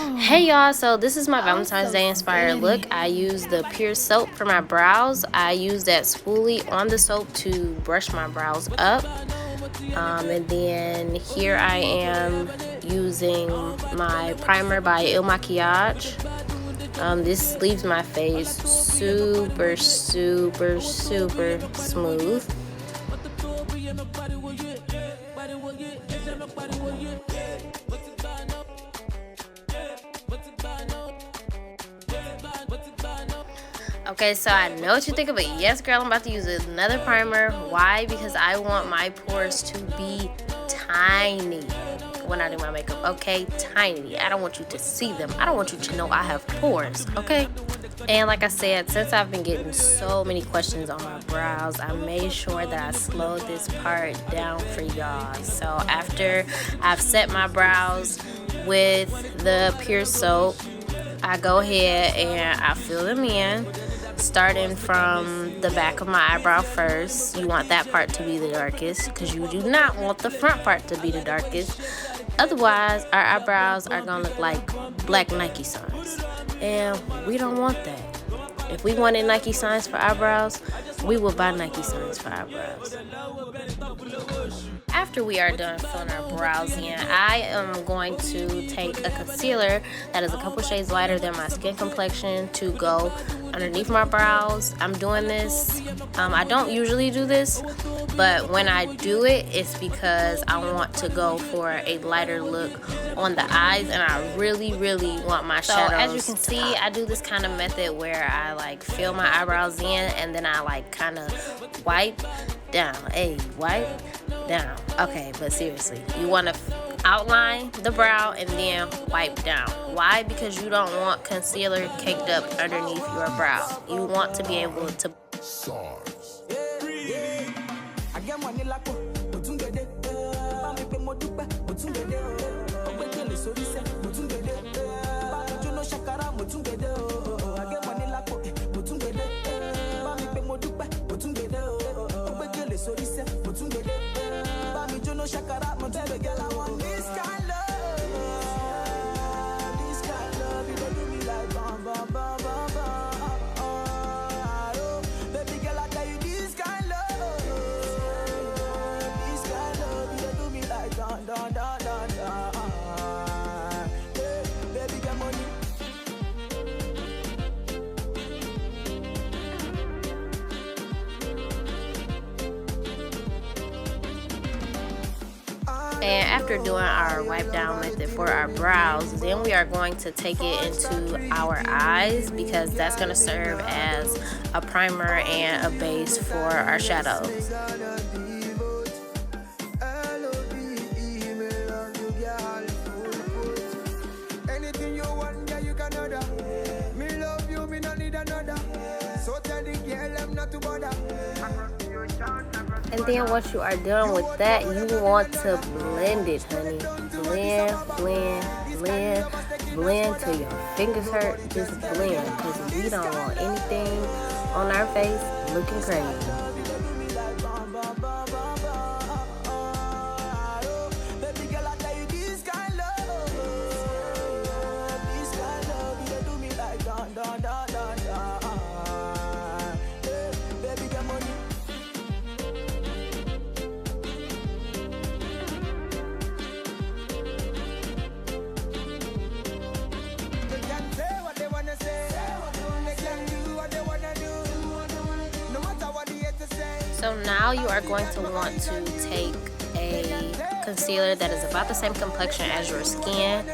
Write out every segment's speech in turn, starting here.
Hey y'all, so this is my Valentine's Day inspired look. I use the Pure soap for my brows. I use that spoolie on the soap to brush my brows up. And then here I am using my primer by Il Makiage. This leaves my face super smooth. Okay, so I know what you're thinking, but yes, girl, I'm about to use another primer. Why? Because I want my pores to be tiny when I do my makeup, okay? Tiny. I don't want you to see them. I don't want you to know I have pores, okay? And like I said, since I've been getting so many questions on my brows, I made sure that I slowed this part down for y'all. So after I've set my brows with the Pure soap, I go ahead and I fill them in, starting from the back of my eyebrow first. You want that part to be the darkest because you do not want the front part to be the darkest. Otherwise, our eyebrows are gonna look like black Nike signs, and we don't want that. If we wanted Nike signs for eyebrows, we will buy Nike signs for eyebrows. After we are done filling our brows in, I am going to take a concealer that is a couple shades lighter than my skin complexion to go underneath my brows. I'm doing this, I don't usually do this, but when I do it, it's because I want to go for a lighter look on the eyes, and I really want my shadows. So as you can see, I do this kind of method where I like fill my eyebrows in and then I like kind of wipe down. Hey, wipe down. Okay, but seriously, you want to outline the brow and then wipe down. Why? Because you don't want concealer caked up underneath your brow. You want to be able to And after doing our wipe down method for our brows, then we are going to take it into our eyes because that's going to serve as a primer and a base for our shadows. And then once you are done with that, you want to blend it, honey. Blend till your fingers hurt. Just blend, because we don't want anything on our face looking crazy. So now you are going to want to take a concealer that is about the same complexion as your skin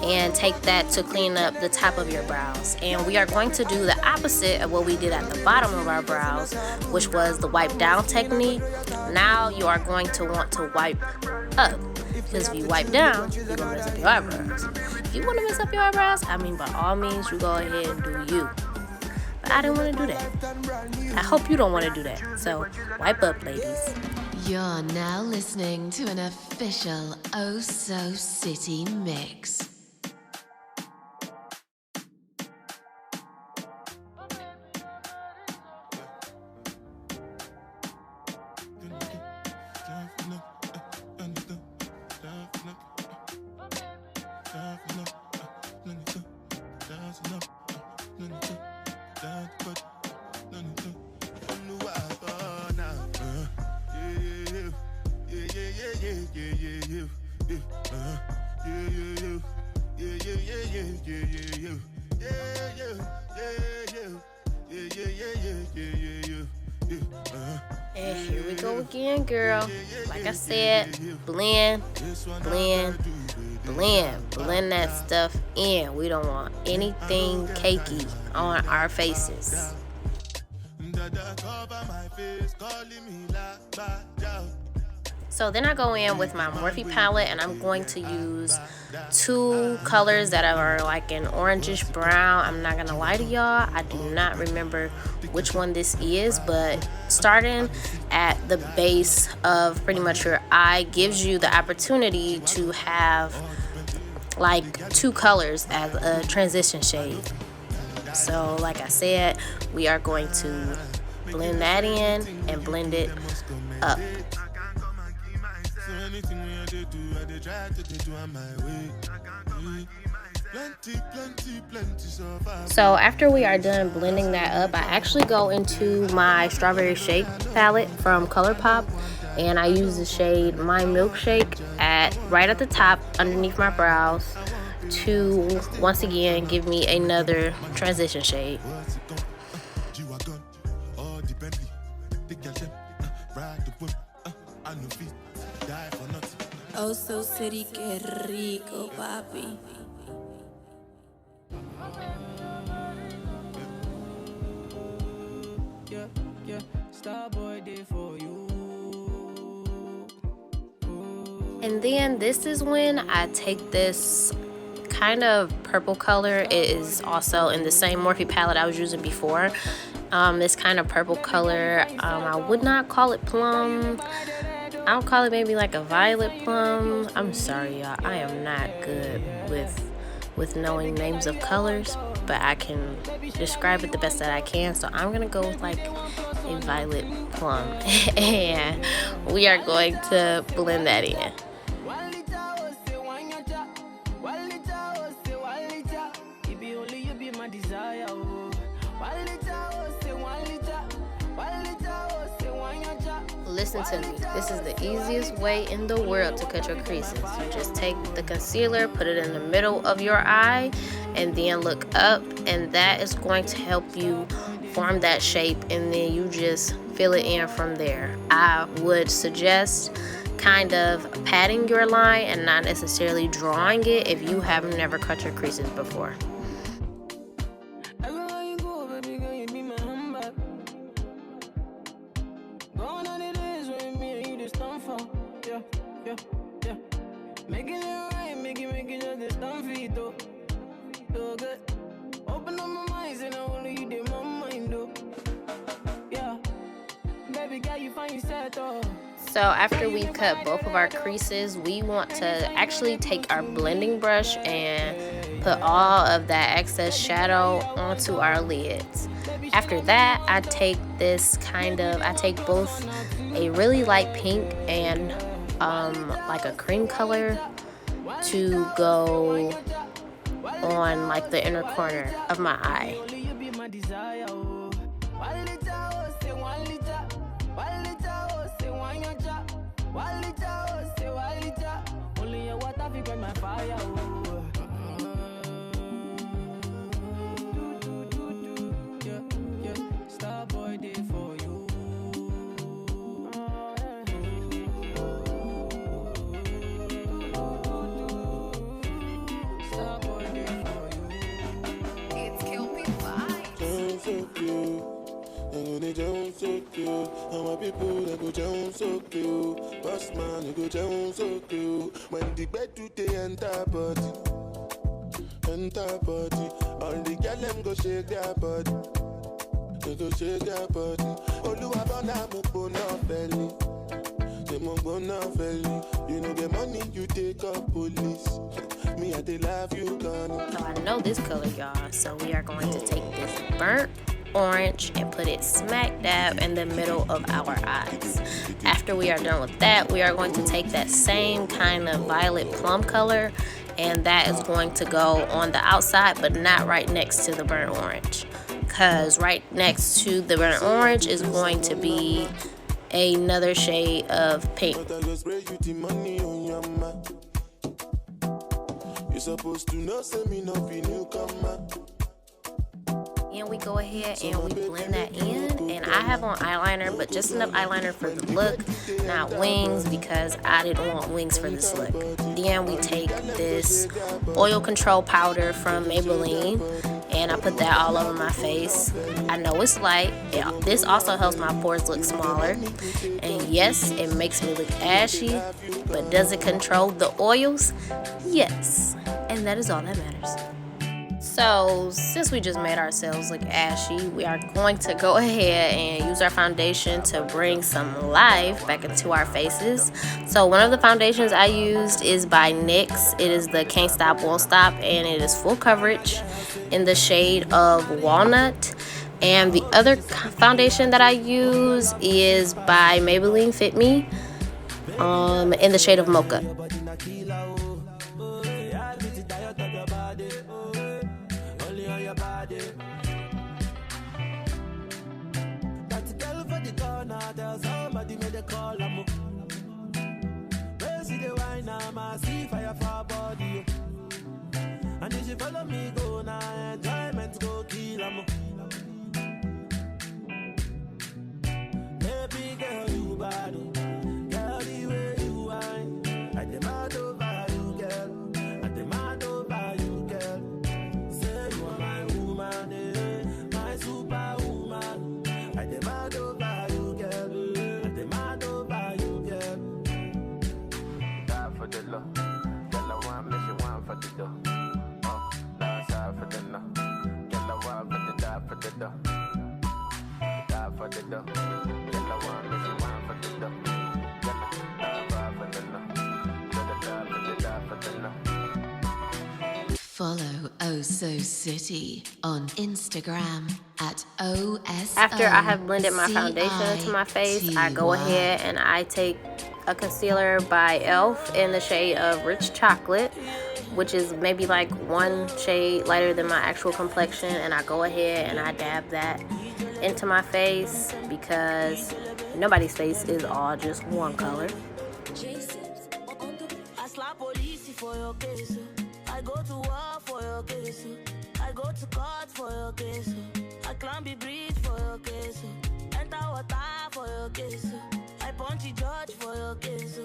and take that to clean up the top of your brows. And we are going to do the opposite of what we did at the bottom of our brows, which was the wipe down technique. Now you are going to want to wipe up, because if you wipe down, you're gonna mess up your eyebrows. If you want to mess up your eyebrows, I mean, by all means, you go ahead and do you. But I didn't want to do that. I hope you don't want to do that. So wipe up, ladies. You're now listening to an official Oh So City mix. And here we go again, girl. Like I said, blend, blend, blend. Blend that stuff in. We don't want anything cakey on our faces. So then I go in with my Morphe palette, and I'm going to use two colors that are like an orangish brown. I'm not gonna lie to y'all, I do not remember which one this is, but starting at the base of pretty much your eye gives you the opportunity to have like two colors as a transition shade. So like I said, we are going to blend that in and blend it up. So after we are done blending that up, I actually go into my strawberry shake palette from ColourPop, and I use the shade My Milkshake right at the top underneath my brows to once again give me another transition shade. Oh, so city, que rico, papi. Yeah, Starboy did for you. And then this is when I take this kind of purple color. It is also in the same Morphe palette I was using before. This kind of purple color, I would not call it plum. I'll call it maybe like a violet plum. I'm sorry, y'all. I am not good with knowing names of colors, but I can describe it the best that I can. So I'm gonna go with like a violet plum, and we are going to blend that in. Listen to me, this is the easiest way in the world to cut your creases. You just take the concealer, put it in the middle of your eye, and then look up, and that is going to help you form that shape, and then you just fill it in from there. I would suggest kind of patting your line and not necessarily drawing it if you have never cut your creases before. Making it right, making just this dumb feet though. So good. Open up my mind, and only you did my mind though. Yeah. Baby girl, you find yourself though. So after we've cut both of our creases, we want to actually take our blending brush and put all of that excess shadow onto our lids. After that, I take both a really light pink and like a cream color to go on like the inner corner of my eye. So cute, and my people they go down so cute. Boss man, they go down so cute. When the bed do they enter body, all the girl them go shake their body, they go shake their body. Oluwa bona mo bona belly, they mo bona belly. You know the money you take up police. Me I they love you gone. So I know this color, y'all. So we are going to take this burnt orange and put it smack dab in the middle of our eyes. After we are done with that, we are going to take that same kind of violet plum color, and that is going to go on the outside, but not right next to the burnt orange, because right next to the burnt orange is going to be another shade of pink. supposed to know, say me no be newcomer. And we go ahead and we blend that in. And I have on eyeliner, but just enough eyeliner for the look, not wings, because I didn't want wings for this look. Then we take this oil control powder from Maybelline, and I put that all over my face. I know it's light. This also helps my pores look smaller. And yes, it makes me look ashy, but does it control the oils? Yes. And that is all that matters. So, since we just made ourselves look ashy, we are going to go ahead and use our foundation to bring some life back into our faces. So, one of the foundations I used is by NYX. It is the Can't Stop, Won't Stop, and it is full coverage in the shade of Walnut. And the other foundation that I use is by Maybelline Fit Me in the shade of Mocha. And if you follow me, go now, enjoyment go kill 'em. Baby girl, you bad, girl, the way you whine. I demand over you, girl. I demand over you, girl. Say you are my woman, my superwoman. I demand over you, girl. I demand over you, girl. Die for the love, girl, I want me, she want for the dough. Follow Oh So City on Instagram at OSO. After I have blended my foundation into my face, I go ahead and I take a concealer by e.l.f. in the shade of Rich Chocolate, which is maybe like one shade lighter than my actual complexion, and I go ahead and I dab that into my face because nobody's face is all just one color. I go to war for your case. I go to court for your case. I climb the bridge for your case. Enter water for your case. I punch the judge for your case.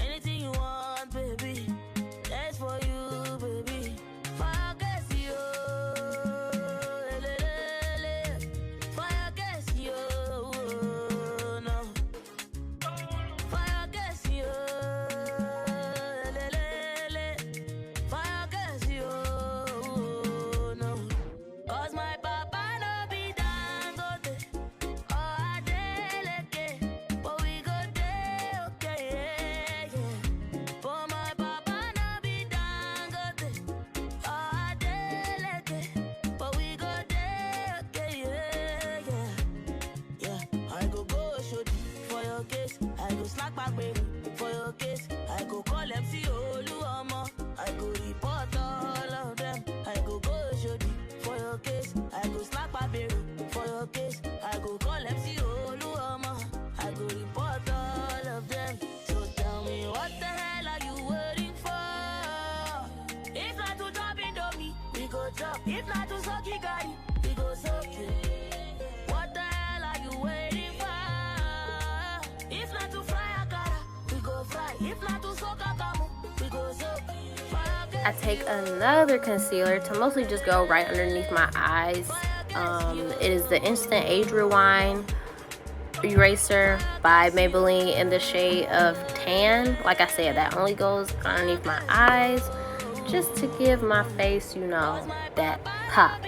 Anything you want, baby, that's for you, baby. For your case, yo. For your case, yo. No. For your case, yo. For your case, I go call MC Oluomo. I go report all of them. I go Shodi. For your case, I go slap a barrel. For your case, I go call MC Oluomo. I go report all of them. So tell me, what the hell are you waiting for? If not to drop Indomie, we go drop. If not to suck Gary, we go suck it. What the hell are you waiting for? If not to fry Akara, we go fry. If not to soak Akamu, we go soak. I take another concealer to mostly just go right underneath my eyes. It is the Instant Age Rewind Eraser by Maybelline in the shade of Tan. Like I said, that only goes underneath my eyes just to give my face, you know, that pop.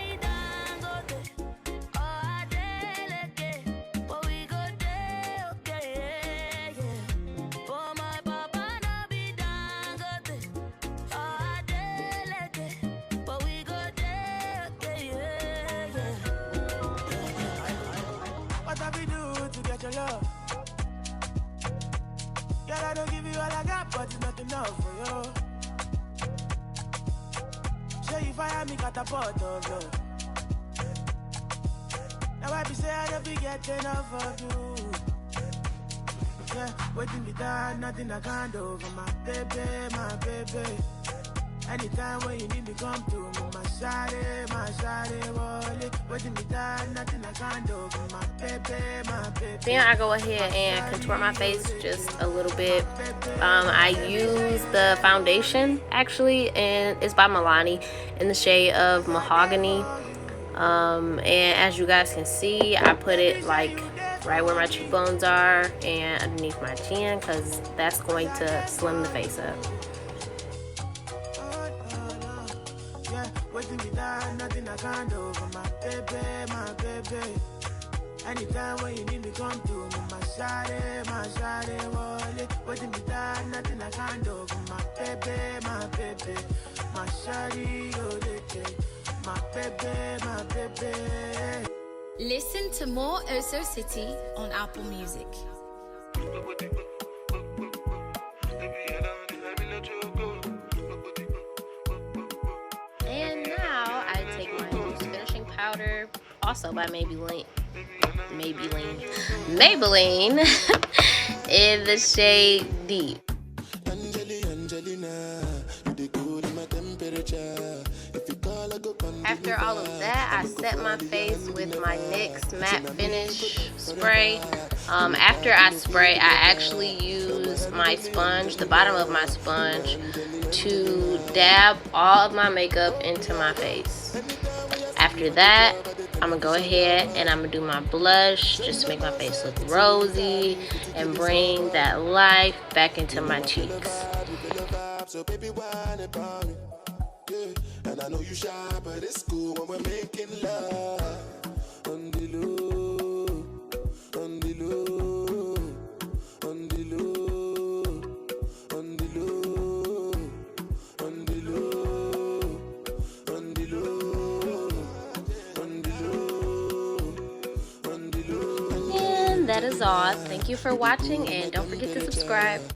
Catapult of love. Now I be say I never get enough of you. Yeah, waiting be done, nothing I can't do for my baby, my baby. Anytime when you need me, come to me. My shawty, wallet. Waiting me down, nothing I can't do. My baby, my baby. Then I go ahead and contour my face just a little bit. I use the foundation actually, and it's by Milani in the shade of Mahogany. And as you guys can see, I put it like right where my cheekbones are and underneath my chin, because that's going to slim the face up. Anytime when you need me, come to me. My shawty, wallet. Waiting me down, nothing I can't do. My baby, my shawty, my baby. Listen to more Oso City on Apple Music. And now I take my loose finishing powder, also by Maybelline, in the shade Deep. After all of that, I set my face with my NYX matte finish spray. After I spray, I actually use my sponge, the bottom of my sponge, to dab all of my makeup into my face. After that, I'm gonna go ahead and I'm gonna do my blush just to make my face look rosy and bring that life back into my cheeks. And I know you shy, but it's cool when we're making love. On the low, on the low, on the low, on the low, on the low, on the low, on the low, on the low. And that is all. Thank you for watching, and don't forget to subscribe.